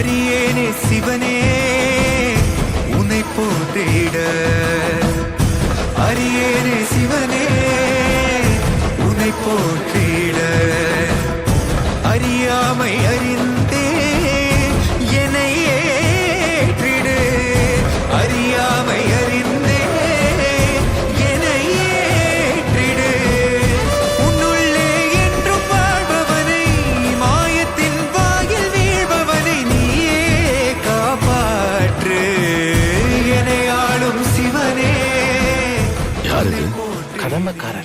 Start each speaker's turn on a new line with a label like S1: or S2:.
S1: அரியேனே சிவனே உன்னை போற்றிட, அரியேனே சிவனே உன்னை போற்றிட, அறியாமை அறிந்தே என்னை ஏற்றிடு, அறியாமை அறிந்தே என்னை ஏற்றிடு. உன்னுள்ளே என்றும் வாழ்பவனை, மாயத்தின் வாயில் வீழ்பவனை நீயே காப்பாற்று. என்னை ஆளும் சிவனே.
S2: யாரு கடமைக்காரன்?